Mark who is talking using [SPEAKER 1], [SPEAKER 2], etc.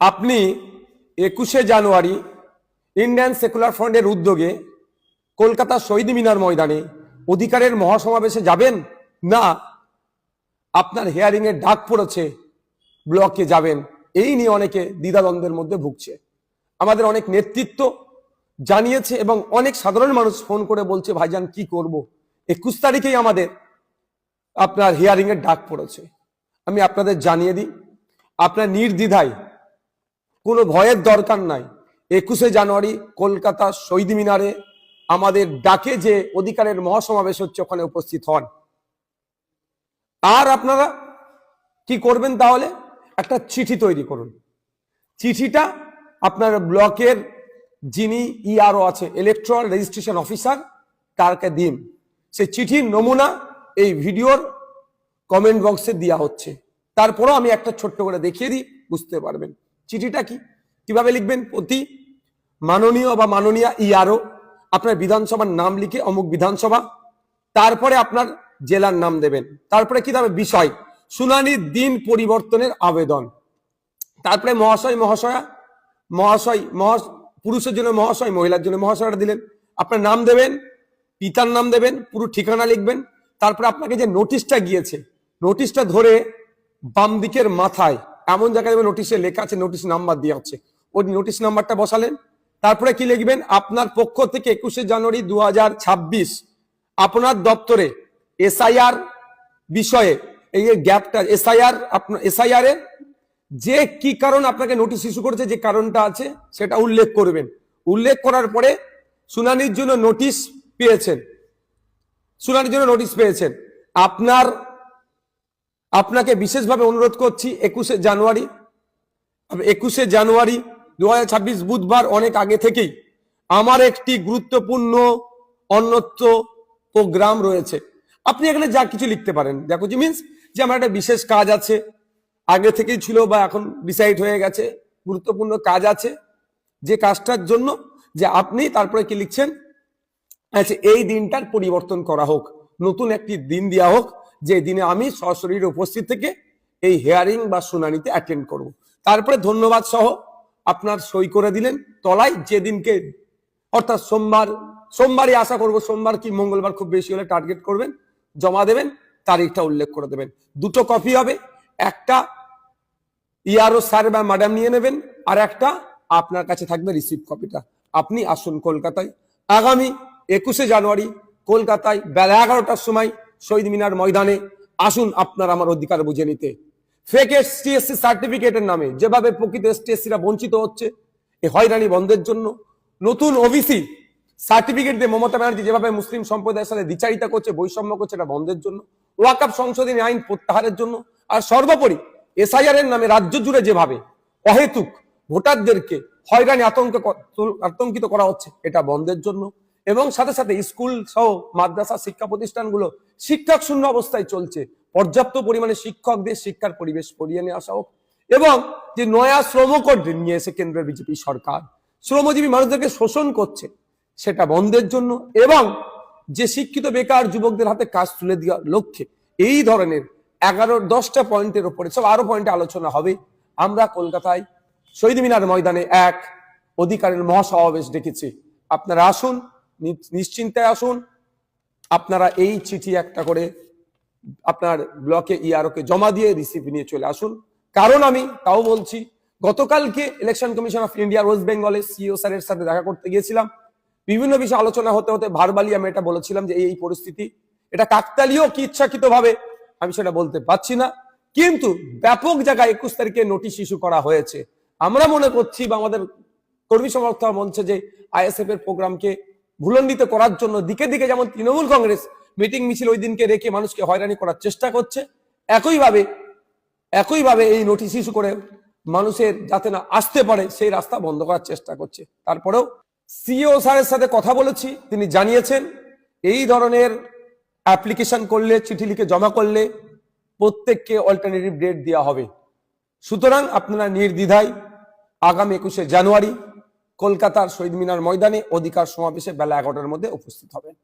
[SPEAKER 1] আপনি 21শে জানুয়ারি Indian secular ফ্রন্টের উদ্যোগে কলকাতা শহীদ মিনার ময়দানে অধিকারের মহাসমাবেশে যাবেন, না আপনার হিয়ারিং এর ডাক পড়েছে ব্লকে যাবেন, এই নিয়ে অনেকে দ্বিধাদ্বন্দ্বের মধ্যে ভুগছে। আমাদের অনেক নেতৃত্ব জানিয়েছে এবং অনেক সাধারণ মানুষ ফোন করে বলছে, ভাইজান কি করব, 21 তারিখেই আমাদের আপনার হিয়ারিং এর ডাক পড়েছে। আমি আপনাদের জানিয়ে দিই, আপনার নির্দ্বিধায়, কোনো ভয়ের দরকার নাই, 21শে জানুয়ারি কলকাতা শহীদ মিনারে আমাদের ডাকে যে অধিকারের মহাসমাবেশ হচ্ছে ওখানে উপস্থিত হন। আর আপনারা কি করবেন, তাহলে একটা চিঠি তৈরি করুন। চিঠিটা আপনার ব্লকের যিনি ইআরও আছে, ইলেকট্রাল রেজিস্ট্রেশন অফিসার, তারকে দিন। সেই চিঠির নমুনা এই ভিডিওর কমেন্ট বক্সে দেওয়া হচ্ছে। তারপরও আমি একটা ছোট্ট করে দেখিয়ে দিই, বুঝতে পারবেন চিঠিটা কিভাবে লিখবেন। প্রতি মাননীয় বা মাননীয়া ইআরও আপনার বিধানসভার নাম লিখে অমুক বিধানসভা, তারপরে আপনার জেলার নাম দেবেন, তারপরে কি দেবে বিষয়, শুনানির দিন পরিবর্তনের আবেদন, তারপরে মহাশয় মহাশয়া, মহাশয় পুরুষের জন্য মহাশয়, মহিলার জন্য মহাশয়টা দিলেন, আপনার নাম দেবেন, পিতার নাম দেবেন, পুরো ঠিকানা লিখবেন। তারপরে আপনাকে যে নোটিশটা গিয়েছে, নোটিশটা ধরে বাম দিকের মাথায় এমন জায়গায় নোটিশে লেখা আছে, নোটিশ নাম্বার দেওয়া আছে, ওই নোটিশ নাম্বারটা বসালেন। তারপরে কি লিখবেন, আপনার পক্ষ থেকে 21শে জানুয়ারি 2026 আপনার দপ্তরে এসআইআর বিষয়ে, এই গ্যাপটা এসআইআর এর যে কি কারণ আপনাকে নোটিশ ইস্যু করেছে, যে কারণটা আছে সেটা উল্লেখ করবেন। উল্লেখ করার পরে শুনানির জন্য নোটিশ পেয়েছেন, আপনাকে বিশেষভাবে অনুরোধ করছি 21শে জানুয়ারি 2026 বুধবার অনেক আগে থেকেই আমার একটি গুরুত্বপূর্ণ অন্যত্র প্রোগ্রাম রয়েছে। আপনি এখানে যা কিছু লিখতে পারেন, দেখো যে মিনস যে আমার একটা বিশেষ কাজ আছে, আগে থেকেই ছিল বা এখন ডিসাইড হয়ে গেছে, গুরুত্বপূর্ণ কাজ আছে, যে কাজটার জন্য যে আপনি তারপরে কি লিখছেন, আচ্ছা এই দিনটার পরিবর্তন করা হোক, নতুন একটি দিন দেওয়া হোক, যে দিনে আমি সশরীরে উপস্থিত থেকে এই হিয়ারিং বা শুনানিতে অ্যাটেন্ড করব। তারপরে ধন্যবাদ সহ আপনার সই করে দিলেন তলায়, যেদিনকে অর্থাৎ সোমবারই আশা করব, সোমবার কি মঙ্গলবার খুব বেশি হলে টার্গেট করবেন, জমা দেবেন, তারিখটা উল্লেখ করে দেবেন। দুটো কপি হবে, একটা ইআরও স্যার বা ম্যাডাম নিয়ে নেবেন, আর একটা আপনার কাছে থাকবে রিসিভ কপিটা। আপনি আসুন কলকাতায় আগামী 21শে জানুয়ারি কলকাতায় বেলা 11টার সময় শহীদ মিনার ময়দানে আসুন, আপনার আমার অধিকার বুঝে নিতে। ফেক এসটিএসসি সার্টিফিকেটের নামে যেভাবে প্রকৃত এসটিএসসিরা বঞ্চিত হচ্ছে, এই হয়রানি বন্ধের জন্য, নতুন ওবিসি সার্টিফিকেট দিয়ে মমতা ব্যানার্জি যেভাবে মুসলিম সম্প্রদায়ের সাথে দ্বিচারিতা করছে, বৈষম্য করছে, এটা বন্ধের জন্য, ওয়াকফ সংশোধনী আইন প্রত্যাহারের জন্য, আর সর্বোপরি এসআইআর এর নামে রাজ্য জুড়ে যেভাবে অহেতুক ভোটারদেরকে হয়রানি আতঙ্কিত করা হচ্ছে, এটা বন্ধের জন্য, এবং সাথে সাথে স্কুল সহ মাদ্রাসা শিক্ষা প্রতিষ্ঠানগুলো শিক্ষক শূন্য অবস্থায় চলছে, পর্যাপ্ত পরিমাণে শিক্ষকদের শিক্ষার পরিবেশ করিয়ে নিয়ে আসা হোক, এবং যে নয়া শ্রম কোড নিয়ে এসে কেন্দ্রের বিজেপি সরকার শ্রমজীবী মানুষদেরকে শোষণ করছে, সেটা বন্ধের জন্য, এবং যে শিক্ষিত বেকার যুবকদের হাতে কাজ তুলে দেওয়ার লক্ষ্যে এই ধরনের 10টা পয়েন্টের উপরে সব আরো পয়েন্টে আলোচনা হবে। আমরা কলকাতায় শহীদ মিনার ময়দানে এক অধিকারের মহাসমাবেশ ডেকেছি। আপনারা আসুন, নিশ্চিন্তে আসুন, আপনারা এই চিঠি একটা করে আপনার ব্লকে ইআরও কে জমা দিয়ে রিসিভ নিয়ে চলে আসুন। কারণ আমি তাও বলছি, গতকালকে election commission of India West বেঙ্গলের সিইও স্যারের সাথে দেখা করতে গিয়েছিলাম, বিভিন্ন বিষয়ে আলোচনা হতে হতে ভার্বালি আমি এটা বলেছিলাম যে এই পরিস্থিতি, এটা কাকতালীয় কি ইচ্ছাকৃত ভাবে আমি সেটা বলতে পারছি না, কিন্তু ব্যাপক জায়গায় 21 তারিখে নোটিশ ইস্যু করা হয়েছে। আমরা মনে করছি বা আমাদের কর্মী সমর্থক মঞ্চে যে আইএসএফ এর প্রোগ্রামকে ভুলণ্ডিত করার জন্য দিকে দিকে যেমন তৃণমূল কংগ্রেস মিটিং মিছিল ওই দিনকে রেখে মানুষকে হয়রানি করার চেষ্টা করছে, একইভাবে এই নোটিশ ইস্যু করে মানুষের যাতে না আসতে পারে সেই রাস্তা বন্ধ করার চেষ্টা করছে। তারপরেও সিইও স্যারের সাথে কথা বলেছি, তিনি জানিয়েছেন এই ধরনের অ্যাপ্লিকেশন করলে, চিঠি লিখে জমা করলে প্রত্যেককে অল্টারনেটিভ ডেট দেওয়া হবে। সুতরাং আপনারা নির্দ্বিধায় আগামী 21শে জানুয়ারি কলকাতার শহীদ মিনার ময়দানে অধিকার সমাবেশে বেলা 11টার মধ্যে উপস্থিত হবেন।